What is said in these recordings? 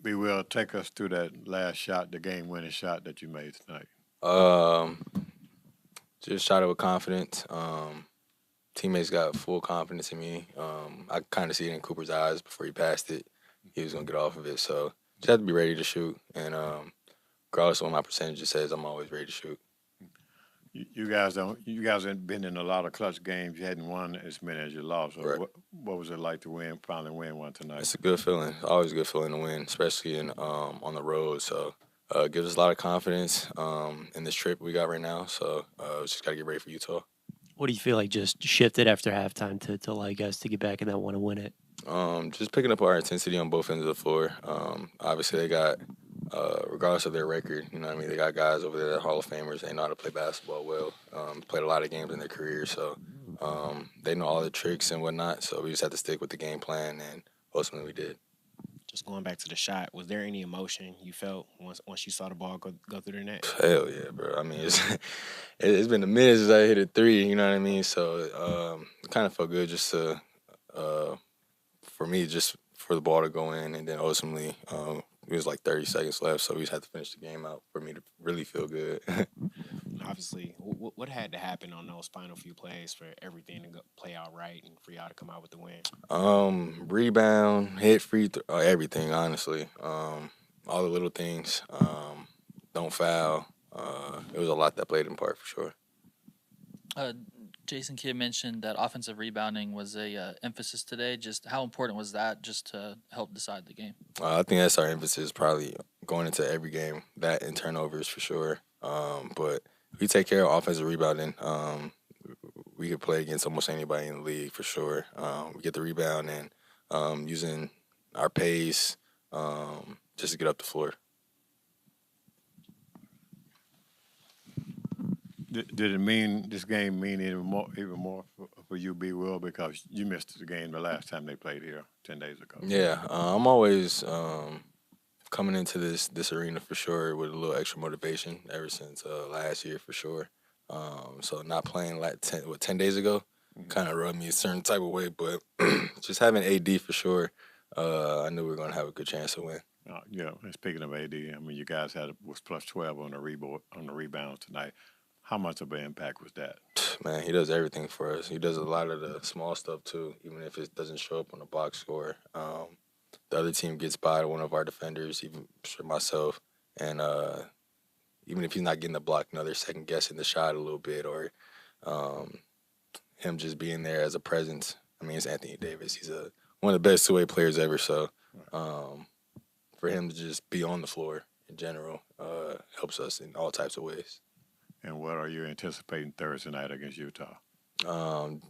Be well, take us through that last shot, the game-winning shot that you made tonight. Um, just shot it with confidence. Teammates got full confidence in me. I kind of see it in Cooper's eyes before he passed it. He was gonna get off of it, so just have to be ready to shoot. And regardless of what my percentage says, I'm always ready to shoot. You guys don't. You guys have been in a lot of clutch games. You hadn't won as many as you lost. So Right. what was it like to win? Finally win one tonight. It's a good feeling. Always a good feeling to win, especially in on the road. So it gives us a lot of confidence in this trip we got right now. So we just gotta get ready for Utah. What do you feel like just shifted after halftime to allow you guys to get back in that want to win it? Just picking up our intensity on both ends of the floor. Obviously, they got, regardless of their record, you know what I mean, they got guys over there that are Hall of Famers. They know how to play basketball well. Played a lot of games in their career, so they know all the tricks and whatnot. So we just had to stick with the game plan, and ultimately we did. Just going back to the shot, was there any emotion you felt once you saw the ball go through the net? Hell yeah, bro. I mean, it's been a minute since I hit a three, you know what I mean? So it kind of felt good just to, for me, just for the ball to go in, and then ultimately it was like 30 seconds left, so we just had to finish the game out for me to really feel good. Obviously, what had to happen on those final few plays for everything to play out right and for y'all to come out with the win? Rebound, hit everything, honestly. All the little things. Don't foul. It was a lot that played in part for sure. Uh, Jason Kidd mentioned that offensive rebounding was a emphasis today. Just how important was that just to help decide the game? I think that's our emphasis probably going into every game, that and turnovers for sure. But if we take care of offensive rebounding, we could play against almost anybody in the league for sure. We get the rebound and using our pace just to get up the floor. Did it mean this game mean even more for you, B. Will, because you missed the game the last time they played here 10 days ago? Yeah, I'm always coming into this arena for sure with a little extra motivation ever since last year for sure. So not playing like 10 days ago kind of rubbed me a certain type of way, but just having AD for sure, I knew we were going to have a good chance to win. And speaking of AD, I mean, you guys was plus 12 on the rebounds tonight. How much of an impact was that? Man, he does everything for us. He does a lot of the small stuff too, even if it doesn't show up on the box score. The other team gets by one of our defenders, even sure myself, and even if he's not getting the block, they're second guessing the shot a little bit, or him just being there as a presence. I mean, it's Anthony Davis. He's one of the best two-way players ever. So for him to just be on the floor in general helps us in all types of ways. And what are you anticipating Thursday night against Utah?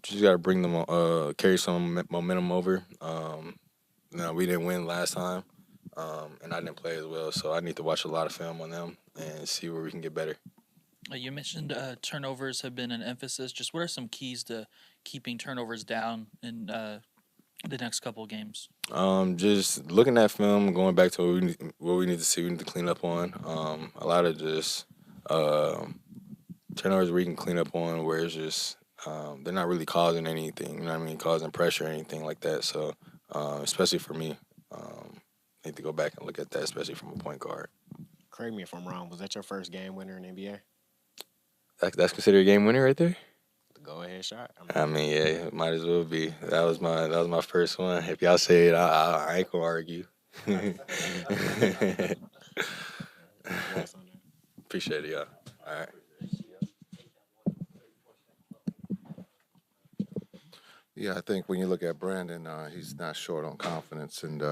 Just got to bring them, carry some momentum over. We didn't win last time, and I didn't play as well, so I need to watch a lot of film on them and see where we can get better. You mentioned turnovers have been an emphasis. Just what are some keys to keeping turnovers down in the next couple of games? Just looking at film, going back to what we need to see, we need to clean up on. A lot of just turnovers we can clean up on where it's just they're not really causing anything, you know what I mean, causing pressure or anything like that. So especially for me, I need to go back and look at that, especially from a point guard. Correct me if I'm wrong. Was that your first game winner in the NBA? That's considered a game winner right there? The go-ahead shot. I mean, yeah, it might as well be. That was my first one. If y'all say it, I ain't gonna argue. Appreciate it, y'all. All right. Yeah, I think when you look at Brandon, he's not short on confidence, and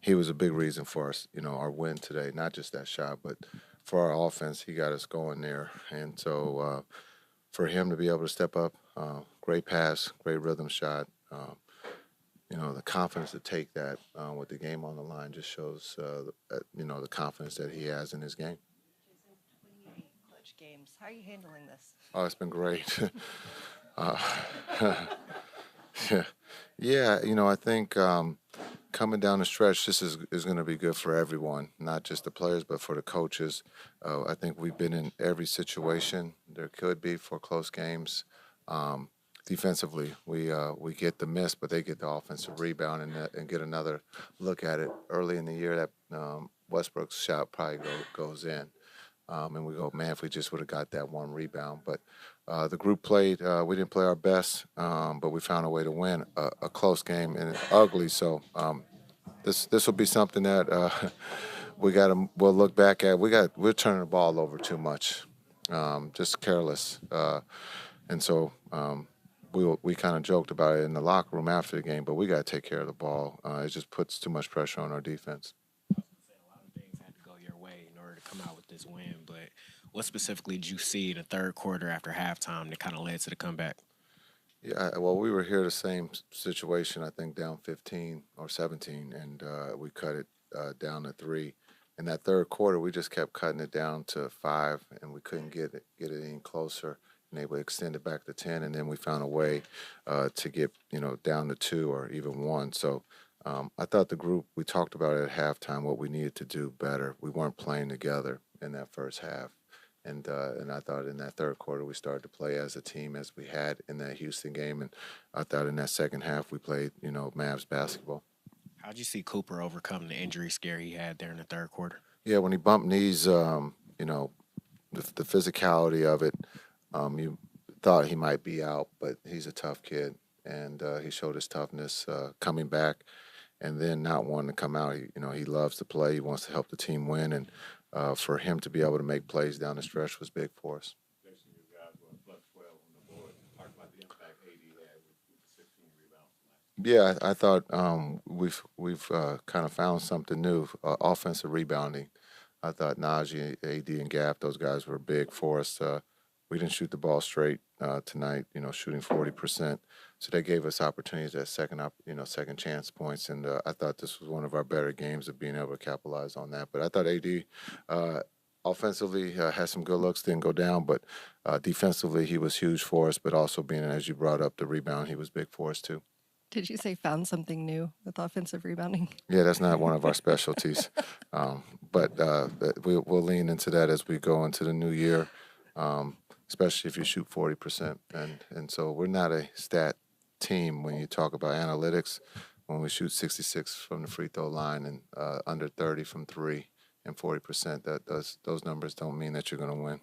he was a big reason for us, our win today. Not just that shot, but for our offense, he got us going there. And so for him to be able to step up, great pass, great rhythm shot, the confidence to take that with the game on the line just shows, the confidence that he has in his game. Jason, 28 clutch games. How are you handling this? Oh, it's been great. Yeah, I think coming down the stretch, this is going to be good for everyone, not just the players, but for the coaches. I think we've been in every situation there could be for close games. defensively. We get the miss, but they get the offensive rebound and get another look at it. Early in the year, that Westbrook's shot probably goes in. And we go, man, if we just would have got that one rebound. But the group played. We didn't play our best, but we found a way to win a close game and ugly. So this will be something that we'll look back at. We're turning the ball over too much, just careless. And so we kind of joked about it in the locker room after the game, but we got to take care of the ball. It just puts too much pressure on our defense. A lot of things had to go your way in order to come out with this win, but what specifically did you see in the third quarter after halftime that kind of led to the comeback? Yeah, well, we were here the same situation, I think, down 15 or 17, and we cut it down to 3. In that third quarter, we just kept cutting it down to 5, and we couldn't get it any closer. And able to extend it back to 10, and then we found a way to get down to 2 or even 1. So I thought the group, we talked about it at halftime what we needed to do better. We weren't playing together in that first half, and I thought in that third quarter we started to play as a team as we had in that Houston game, and I thought in that second half we played Mavs basketball. How'd you see Cooper overcome the injury scare he had there in the third quarter? Yeah, when he bumped knees, the physicality of it. You thought he might be out, but he's a tough kid, and he showed his toughness coming back, and then not wanting to come out. He loves to play. He wants to help the team win, and for him to be able to make plays down the stretch was big for us. Yeah, I thought we've kind of found something new, offensive rebounding. I thought Najee, AD, and Gap, those guys were big for us. We didn't shoot the ball straight tonight, shooting 40%. So they gave us opportunities at second chance points. And I thought this was one of our better games of being able to capitalize on that. But I thought AD offensively had some good looks, didn't go down. But defensively, he was huge for us. But also being, as you brought up, the rebound, he was big for us too. Did you say found something new with offensive rebounding? Yeah, that's not one of our specialties. But we'll lean into that as we go into the new year. Especially if you shoot 40%. And so we're not a stat team when you talk about analytics. When we shoot 66 from the free throw line and under 30 from 3 and 40%, those numbers don't mean that you're going to win.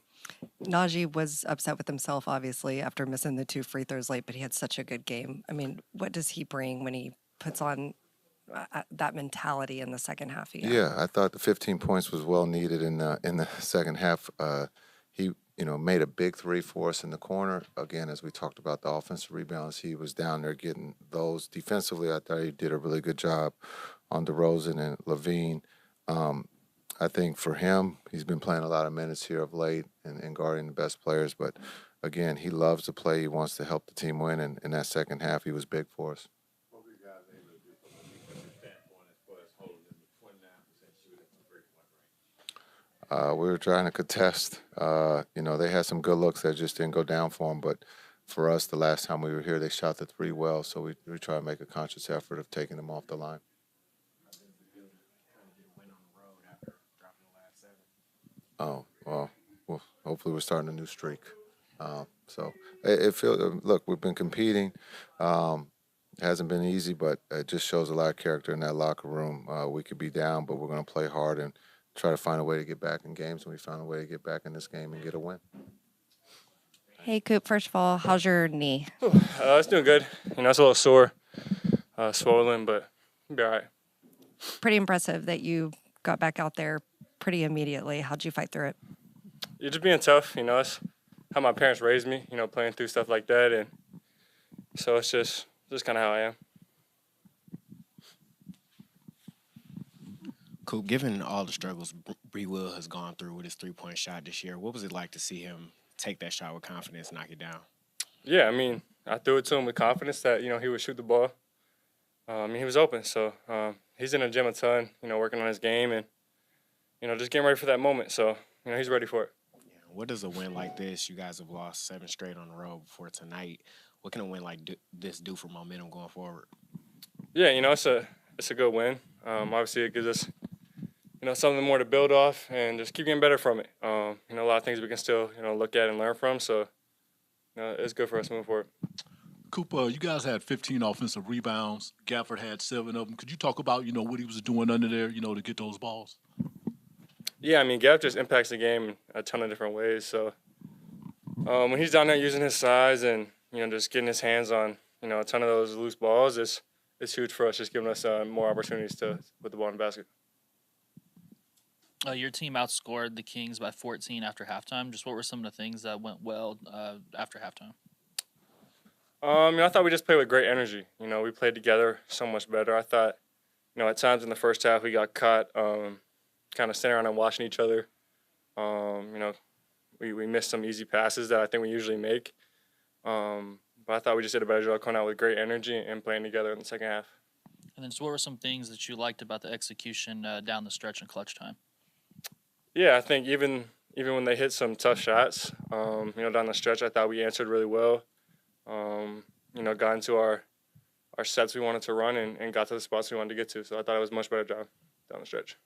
Najee was upset with himself, obviously, after missing the 2 free throws late, but he had such a good game. I mean, what does he bring when he puts on that mentality in the second half? Yeah, I thought the 15 points was well needed in the second half. He made a big 3 for us in the corner. Again, as we talked about the offensive rebounds, he was down there getting those. Defensively, I thought he did a really good job on DeRozan and Levine. I think for him, he's been playing a lot of minutes here of late and guarding the best players. But, again, he loves to play. He wants to help the team win. And in that second half, he was big for us. What were you guys able to do from a defensive standpoint as far as holding them to 29% shooting from three-point range? We were trying to contest. They had some good looks that just didn't go down for them. But for us, the last time we were here, they shot the 3 well. So we try to make a conscious effort of taking them off the line. Oh, well, hopefully we're starting a new streak. So it feels, look, we've been competing. It hasn't been easy, but it just shows a lot of character in that locker room. We could be down, but we're going to play hard and try to find a way to get back in games. And we found a way to get back in this game and get a win. Hey, Coop, first of all, how's your knee? It's doing good. It's a little sore, swollen, but it'll be all right. Pretty impressive that you got back out there pretty immediately. How'd you fight through it? You're just being tough, It's how my parents raised me, playing through stuff like that. And so it's just kind of how I am. Coop, given all the struggles Bree Will has gone through with his 3-point shot this year, what was it like to see him take that shot with confidence, knock it down? Yeah, I threw it to him with confidence that, he would shoot the ball. He was open. So he's in the gym a ton, working on his game and, just getting ready for that moment. So, he's ready for it. Yeah. What does a win like this, you guys have lost 7 straight on the road before tonight, what can a win like this do for momentum going forward? Yeah, it's a good win. Obviously, it gives us, something more to build off and just keep getting better from it. A lot of things we can still, look at and learn from. So, it's good for us moving forward. Cooper, you guys had 15 offensive rebounds. Gafford had 7 of them. Could you talk about, what he was doing under there, to get those balls? Yeah, I mean, Gaff just impacts the game in a ton of different ways. So when he's down there using his size and, just getting his hands on, a ton of those loose balls, it's huge for us, just giving us more opportunities to put the ball in the basket. Your team outscored the Kings by 14 after halftime. Just what were some of the things that went well after halftime? I thought we just played with great energy. We played together so much better. I thought, at times in the first half we got caught kind of standing around and watching each other. We missed some easy passes that I think we usually make. But I thought we just did a better job coming out with great energy and playing together in the second half. And then, so what were some things that you liked about the execution down the stretch in clutch time? Yeah, I think even when they hit some tough shots, down the stretch, I thought we answered really well. Got into our sets we wanted to run and got to the spots we wanted to get to. So I thought it was a much better job down the stretch.